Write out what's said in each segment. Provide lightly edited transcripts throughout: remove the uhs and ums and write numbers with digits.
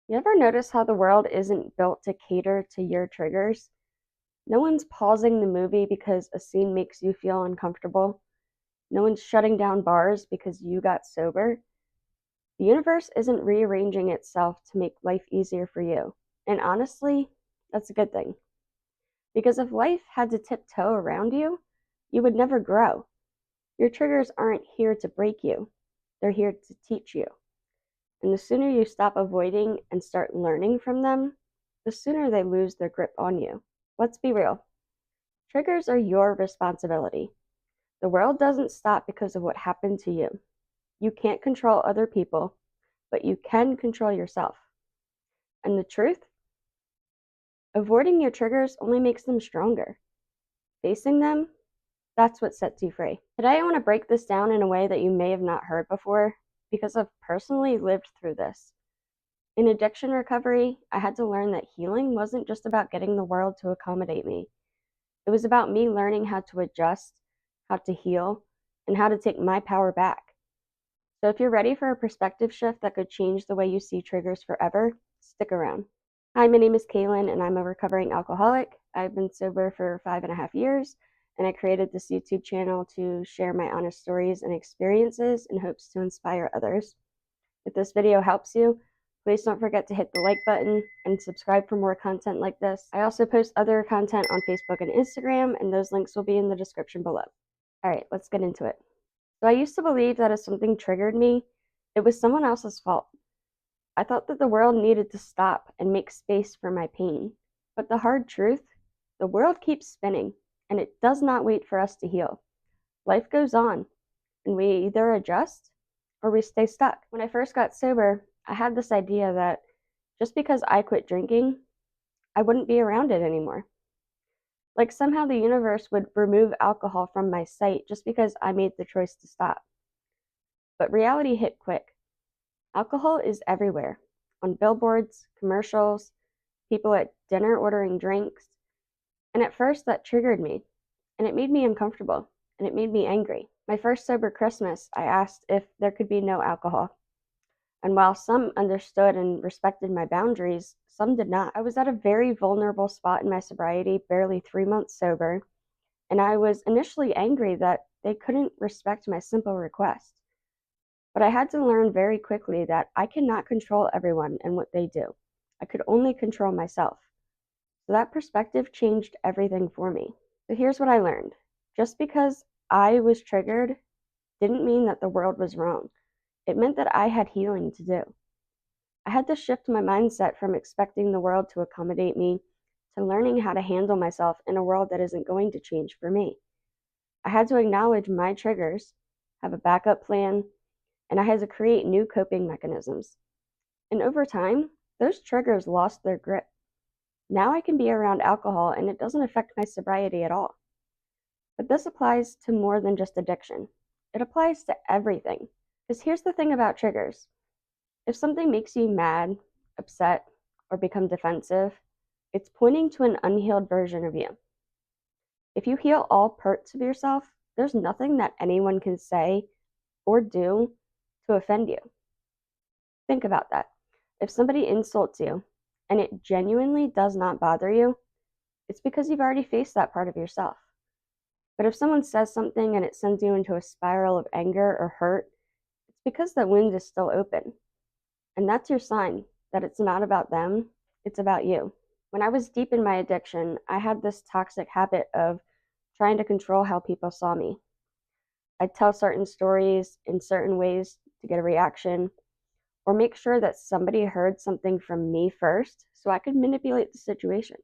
You ever notice how the world isn't built to cater to your triggers? No one's pausing the movie because a scene makes you feel uncomfortable. No one's shutting down bars because you got sober. The universe isn't rearranging itself to make life easier for you. And honestly, that's a good thing. Because if life had to tiptoe around you, you would never grow. Your triggers aren't here to break you, they're here to teach you. And the sooner you stop avoiding and start learning from them, the sooner they lose their grip on you. Let's be real. Triggers are your responsibility. The world doesn't stop because of what happened to you. You can't control other people, but you can control yourself. And the truth? Avoiding your triggers only makes them stronger. Facing them, that's what sets you free. Today, I want to break this down in a way that you may have not heard before because I've personally lived through this. In addiction recovery, I had to learn that healing wasn't just about getting the world to accommodate me. It was about me learning how to adjust, how to heal, and how to take my power back. So if you're ready for a perspective shift that could change the way you see triggers forever, stick around. Hi, my name is Kaylin, and I'm a recovering alcoholic. I've been sober for 5.5 years, and I created this YouTube channel to share my honest stories and experiences in hopes to inspire others. If this video helps you, please don't forget to hit the like button and subscribe for more content like this. I also post other content on Facebook and Instagram, and those links will be in the description below. All right, let's get into it. So I used to believe that if something triggered me, it was someone else's fault. I thought that the world needed to stop and make space for my pain. But the hard truth, the world keeps spinning, and it does not wait for us to heal. Life goes on, and we either adjust or we stay stuck. When I first got sober, I had this idea that just because I quit drinking, I wouldn't be around it anymore. Like somehow the universe would remove alcohol from my sight just because I made the choice to stop. But reality hit quick. Alcohol is everywhere, on billboards, commercials, people at dinner ordering drinks. And at first that triggered me, and it made me uncomfortable, and it made me angry. My first sober Christmas, I asked if there could be no alcohol. And while some understood and respected my boundaries, some did not. I was at a very vulnerable spot in my sobriety, barely 3 months sober, and I was initially angry that they couldn't respect my simple request. But I had to learn very quickly that I cannot control everyone and what they do. I could only control myself. So that perspective changed everything for me. So here's what I learned. Just because I was triggered didn't mean that the world was wrong. It meant that I had healing to do. I had to shift my mindset from expecting the world to accommodate me to learning how to handle myself in a world that isn't going to change for me. I had to acknowledge my triggers, have a backup plan, and I had to create new coping mechanisms. And over time, those triggers lost their grip. Now I can be around alcohol and it doesn't affect my sobriety at all. But this applies to more than just addiction. It applies to everything. Because here's the thing about triggers. If something makes you mad, upset, or become defensive, it's pointing to an unhealed version of you. If you heal all parts of yourself, there's nothing that anyone can say or do to offend you. Think about that. If somebody insults you and it genuinely does not bother you, it's because you've already faced that part of yourself. But if someone says something and it sends you into a spiral of anger or hurt, it's because that wound is still open. And that's your sign that it's not about them, it's about you. When I was deep in my addiction, I had this toxic habit of trying to control how people saw me. I'd tell certain stories in certain ways to get a reaction, or make sure that somebody heard something from me first so I could manipulate the situation.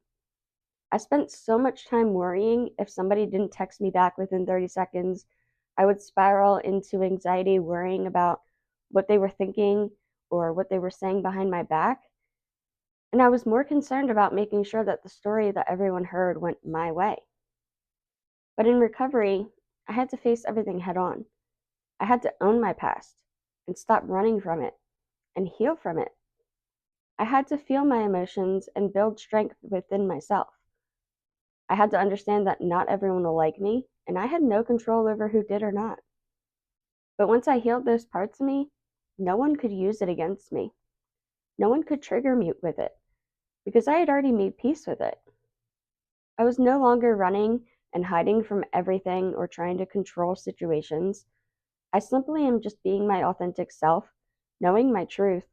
I spent so much time worrying if somebody didn't text me back within 30 seconds. I would spiral into anxiety, worrying about what they were thinking or what they were saying behind my back. And I was more concerned about making sure that the story that everyone heard went my way. But in recovery, I had to face everything head on. I had to own my past and stop running from it and heal from it. I had to feel my emotions and build strength within myself. I had to understand that not everyone will like me, and I had no control over who did or not. But once I healed those parts of me, no one could use it against me. No one could trigger me with it because I had already made peace with it. I was no longer running and hiding from everything or trying to control situations. I simply am just being my authentic self, knowing my truth.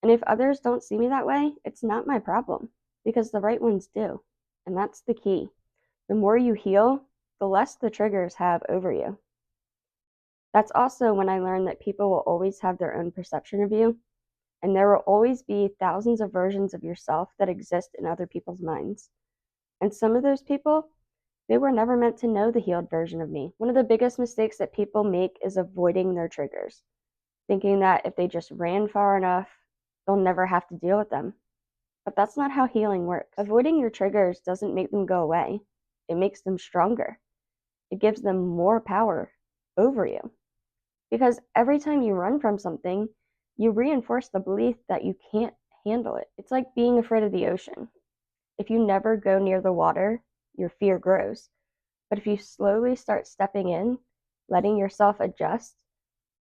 And if others don't see me that way, it's not my problem because the right ones do. And that's the key. The more you heal, the less the triggers have over you. That's also when I learned that people will always have their own perception of you, and there will always be thousands of versions of yourself that exist in other people's minds. And some of those people, they were never meant to know the healed version of me. One of the biggest mistakes that people make is avoiding their triggers, thinking that if they just ran far enough, they'll never have to deal with them. But that's not how healing works. Avoiding your triggers doesn't make them go away, it makes them stronger. It gives them more power over you. Because every time you run from something, you reinforce the belief that you can't handle it. It's like being afraid of the ocean. If you never go near the water, your fear grows. But if you slowly start stepping in, letting yourself adjust,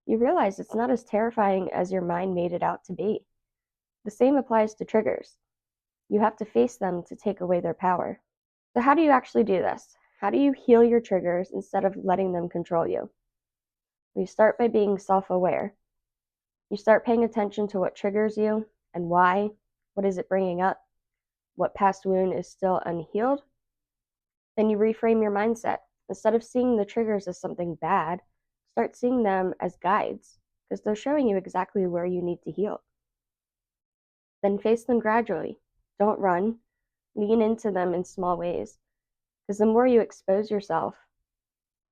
you realize it's not as terrifying as your mind made it out to be. The same applies to triggers. You have to face them to take away their power. So, how do you actually do this? How do you heal your triggers instead of letting them control you? You start by being self aware. You start paying attention to what triggers you and why. What is it bringing up? What past wound is still unhealed? Then you reframe your mindset. Instead of seeing the triggers as something bad, start seeing them as guides because they're showing you exactly where you need to heal. Then face them gradually. Don't run. Lean into them in small ways because the more you expose yourself,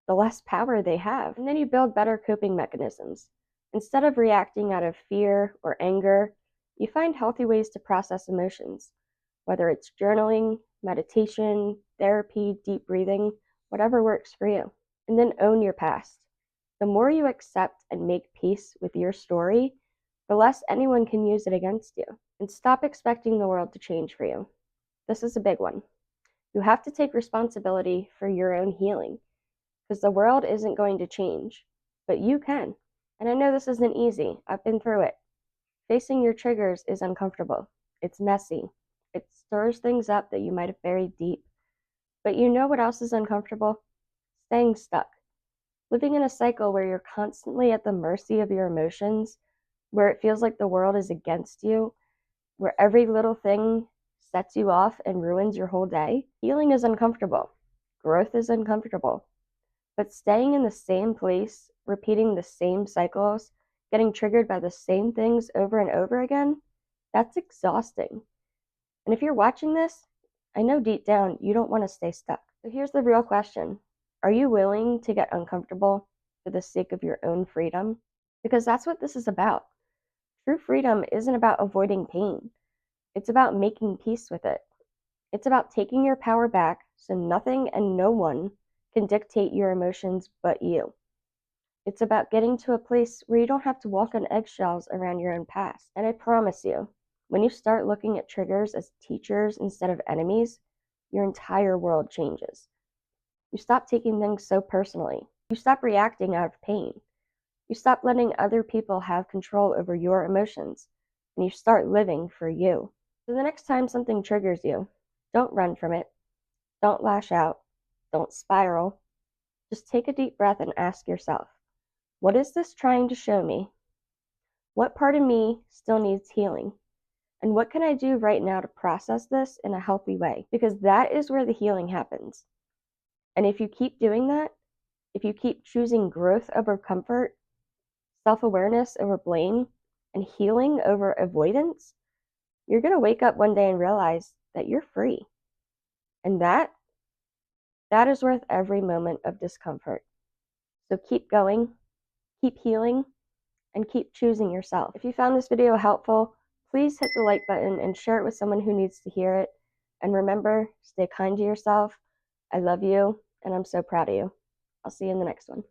the less power they have. And then you build better coping mechanisms. Instead of reacting out of fear or anger, you find healthy ways to process emotions, whether it's journaling, meditation, therapy, deep breathing, whatever works for you. And then own your past. The more you accept and make peace with your story, the less anyone can use it against you. And stop expecting the world to change for you. This is a big one. You have to take responsibility for your own healing because the world isn't going to change, but you can. And I know this isn't easy. I've been through it. Facing your triggers is uncomfortable. It's messy. It stirs things up that you might have buried deep. But you know what else is uncomfortable? Staying stuck. Living in a cycle where you're constantly at the mercy of your emotions, where it feels like the world is against you, where every little thing sets you off and ruins your whole day. Healing is uncomfortable. Growth is uncomfortable. But staying in the same place, repeating the same cycles, getting triggered by the same things over and over again, that's exhausting. And if you're watching this, I know deep down you don't want to stay stuck. So here's the real question. Are you willing to get uncomfortable for the sake of your own freedom? Because that's what this is about. True freedom isn't about avoiding pain. It's about making peace with it. It's about taking your power back so nothing and no one can dictate your emotions but you. It's about getting to a place where you don't have to walk on eggshells around your own past. And I promise you, when you start looking at triggers as teachers instead of enemies, your entire world changes. You stop taking things so personally. You stop reacting out of pain. You stop letting other people have control over your emotions. And you start living for you. So the next time something triggers you, don't run from it. Don't lash out. Don't spiral. Just take a deep breath and ask yourself, what is this trying to show me? What part of me still needs healing? And what can I do right now to process this in a healthy way? Because that is where the healing happens. And if you keep doing that, if you keep choosing growth over comfort, self-awareness over blame, and healing over avoidance, you're going to wake up one day and realize that you're free. And that is worth every moment of discomfort. So keep going, keep healing, and keep choosing yourself. If you found this video helpful, please hit the like button and share it with someone who needs to hear it. And remember, stay kind to yourself. I love you, and I'm so proud of you. I'll see you in the next one.